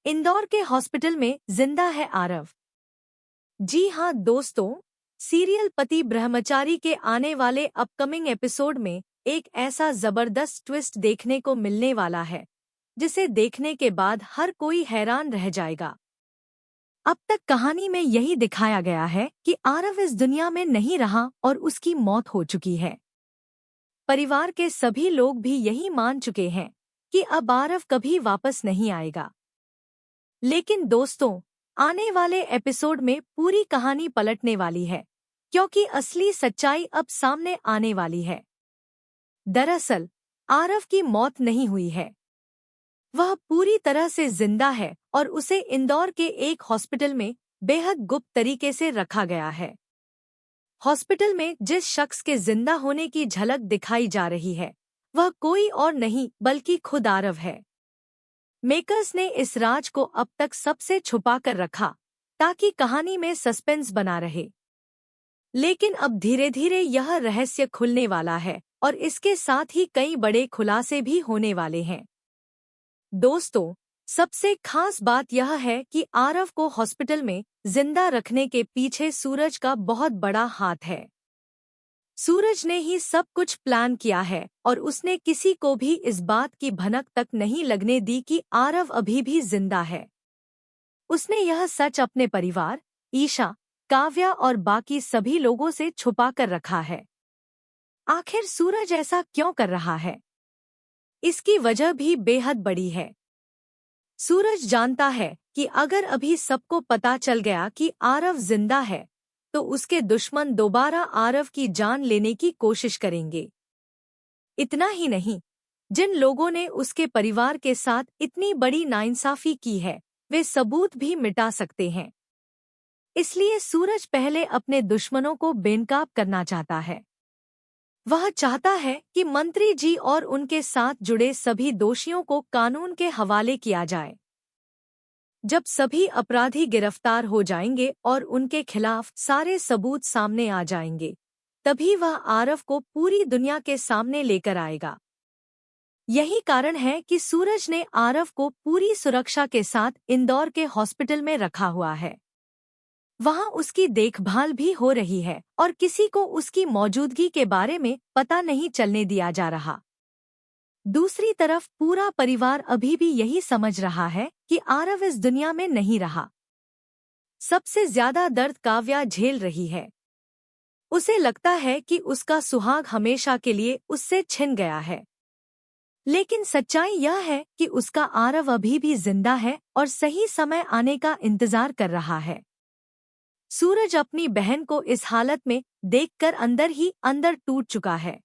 इंदौर के हॉस्पिटल में जिंदा है आरव। जी हां दोस्तों, सीरियल पति ब्रह्मचारी के आने वाले अपकमिंग एपिसोड में एक ऐसा जबरदस्त ट्विस्ट देखने को मिलने वाला है जिसे देखने के बाद हर कोई हैरान रह जाएगा। अब तक कहानी में यही दिखाया गया है कि आरव इस दुनिया में नहीं रहा और उसकी मौत हो चुकी है। परिवार के सभी लोग भी यही मान चुके हैं कि अब आरव कभी वापस नहीं आएगा। लेकिन दोस्तों, आने वाले एपिसोड में पूरी कहानी पलटने वाली है, क्योंकि असली सच्चाई अब सामने आने वाली है। दरअसल आरव की मौत नहीं हुई है। वह पूरी तरह से जिंदा है और उसे इंदौर के एक हॉस्पिटल में बेहद गुप्त तरीके से रखा गया है। हॉस्पिटल में जिस शख्स के जिंदा होने की झलक दिखाई जा रही है, वह कोई और नहीं बल्कि खुद आरव है। मेकर्स ने इस राज को अब तक सबसे छुपा कर रखा ताकि कहानी में सस्पेंस बना रहे। लेकिन अब धीरे धीरे यह रहस्य खुलने वाला है और इसके साथ ही कई बड़े खुलासे भी होने वाले हैं। दोस्तों, सबसे खास बात यह है कि आरव को हॉस्पिटल में जिंदा रखने के पीछे सूरज का बहुत बड़ा हाथ है। सूरज ने ही सब कुछ प्लान किया है और उसने किसी को भी इस बात की भनक तक नहीं लगने दी कि आरव अभी भी जिंदा है। उसने यह सच अपने परिवार, ईशा, काव्या और बाकी सभी लोगों से छुपा कर रखा है। आखिर सूरज ऐसा क्यों कर रहा है? इसकी वजह भी बेहद बड़ी है। सूरज जानता है कि अगर अभी सबको पता चल गया कि आरव जिंदा है, तो उसके दुश्मन दोबारा आरव की जान लेने की कोशिश करेंगे। इतना ही नहीं, जिन लोगों ने उसके परिवार के साथ इतनी बड़ी नाइंसाफी की है, वे सबूत भी मिटा सकते हैं। इसलिए सूरज पहले अपने दुश्मनों को बेनकाब करना चाहता है। वह चाहता है कि मंत्री जी और उनके साथ जुड़े सभी दोषियों को कानून के हवाले किया जाए। जब सभी अपराधी गिरफ्तार हो जाएंगे और उनके खिलाफ सारे सबूत सामने आ जाएंगे, तभी वह आरव को पूरी दुनिया के सामने लेकर आएगा। यही कारण है कि सूरज ने आरव को पूरी सुरक्षा के साथ इंदौर के हॉस्पिटल में रखा हुआ है। वहां उसकी देखभाल भी हो रही है और किसी को उसकी मौजूदगी के बारे में पता नहीं चलने दिया जा रहा। दूसरी तरफ पूरा परिवार अभी भी यही समझ रहा है कि आरव इस दुनिया में नहीं रहा। सबसे ज्यादा दर्द काव्या झेल रही है। उसे लगता है कि उसका सुहाग हमेशा के लिए उससे छिन गया है। लेकिन सच्चाई यह है कि उसका आरव अभी भी जिंदा है और सही समय आने का इंतजार कर रहा है। सूरज अपनी बहन को इस हालत में देखकर अंदर ही अंदर टूट चुका है।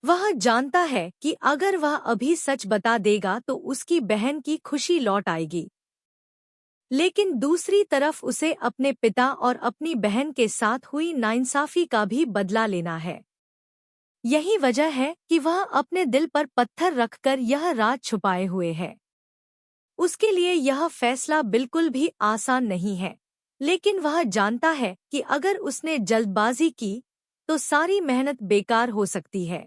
वह जानता है कि अगर वह अभी सच बता देगा तो उसकी बहन की खुशी लौट आएगी। लेकिन दूसरी तरफ उसे अपने पिता और अपनी बहन के साथ हुई नाइंसाफी का भी बदला लेना है। यही वजह है कि वह अपने दिल पर पत्थर रखकर यह राज छुपाए हुए है। उसके लिए यह फैसला बिल्कुल भी आसान नहीं है, लेकिन वह जानता है कि अगर उसने जल्दबाजी की तो सारी मेहनत बेकार हो सकती है।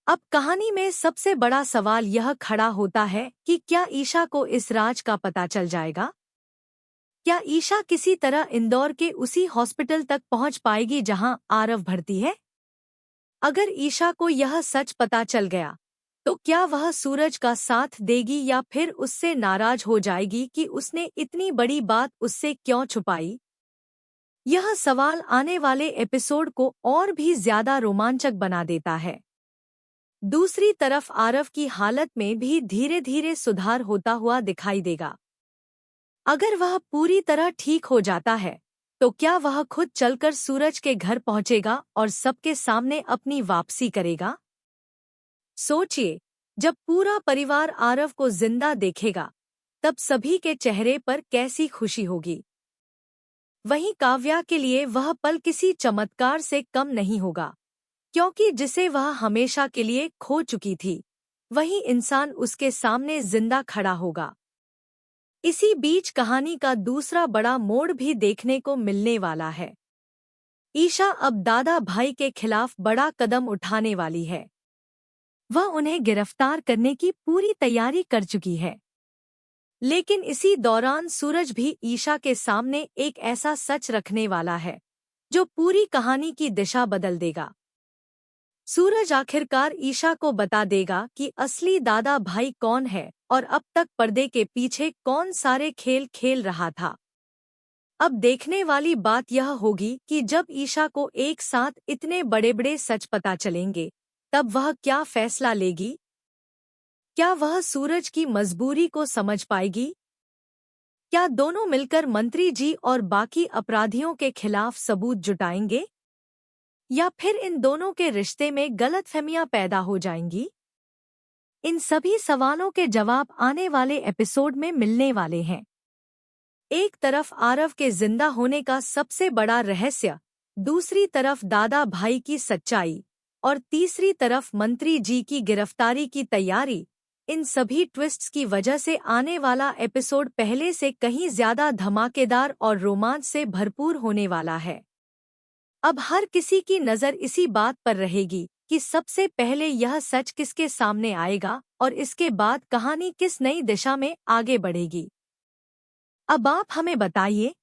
अब कहानी में सबसे बड़ा सवाल यह खड़ा होता है कि क्या ईशा को इस राज का पता चल जाएगा? क्या ईशा किसी तरह इंदौर के उसी हॉस्पिटल तक पहुंच पाएगी जहां आरव भर्ती है? अगर ईशा को यह सच पता चल गया, तो क्या वह सूरज का साथ देगी या फिर उससे नाराज हो जाएगी कि उसने इतनी बड़ी बात उससे क्यों छुपाई? यह सवाल आने वाले एपिसोड को और भी ज्यादा रोमांचक बना देता है। दूसरी तरफ आरव की हालत में भी धीरे धीरे सुधार होता हुआ दिखाई देगा। अगर वह पूरी तरह ठीक हो जाता है, तो क्या वह खुद चलकर सूरज के घर पहुंचेगा और सबके सामने अपनी वापसी करेगा? सोचिए, जब पूरा परिवार आरव को जिंदा देखेगा, तब सभी के चेहरे पर कैसी खुशी होगी। वहीं काव्या के लिए वह पल किसी चमत्कार से कम नहीं होगा, क्योंकि जिसे वह हमेशा के लिए खो चुकी थी, वही इंसान उसके सामने जिंदा खड़ा होगा। इसी बीच कहानी का दूसरा बड़ा मोड़ भी देखने को मिलने वाला है। ईशा अब दादा भाई के खिलाफ बड़ा कदम उठाने वाली है। वह उन्हें गिरफ्तार करने की पूरी तैयारी कर चुकी है। लेकिन इसी दौरान सूरज भी ईशा के सामने एक ऐसा सच रखने वाला है जो पूरी कहानी की दिशा बदल देगा। सूरज आखिरकार ईशा को बता देगा कि असली दादा भाई कौन है और अब तक पर्दे के पीछे कौन सारे खेल खेल रहा था। अब देखने वाली बात यह होगी कि जब ईशा को एक साथ इतने बड़े बड़े सच पता चलेंगे तब वह क्या फैसला लेगी। क्या वह सूरज की मजबूरी को समझ पाएगी? क्या दोनों मिलकर मंत्री जी और बाकी अपराधियों के खिलाफ सबूत जुटाएंगे? या फिर इन दोनों के रिश्ते में गलतफहमियां पैदा हो जाएंगी? इन सभी सवालों के जवाब आने वाले एपिसोड में मिलने वाले हैं। एक तरफ आरव के जिंदा होने का सबसे बड़ा रहस्य, दूसरी तरफ दादा भाई की सच्चाई और तीसरी तरफ मंत्री जी की गिरफ्तारी की तैयारी। इन सभी ट्विस्ट्स की वजह से आने वाला एपिसोड पहले से कहीं ज्यादा धमाकेदार और रोमांच से भरपूर होने वाला है। अब हर किसी की नज़र इसी बात पर रहेगी कि सबसे पहले यह सच किसके सामने आएगा और इसके बाद कहानी किस नई दिशा में आगे बढ़ेगी। अब आप हमें बताइए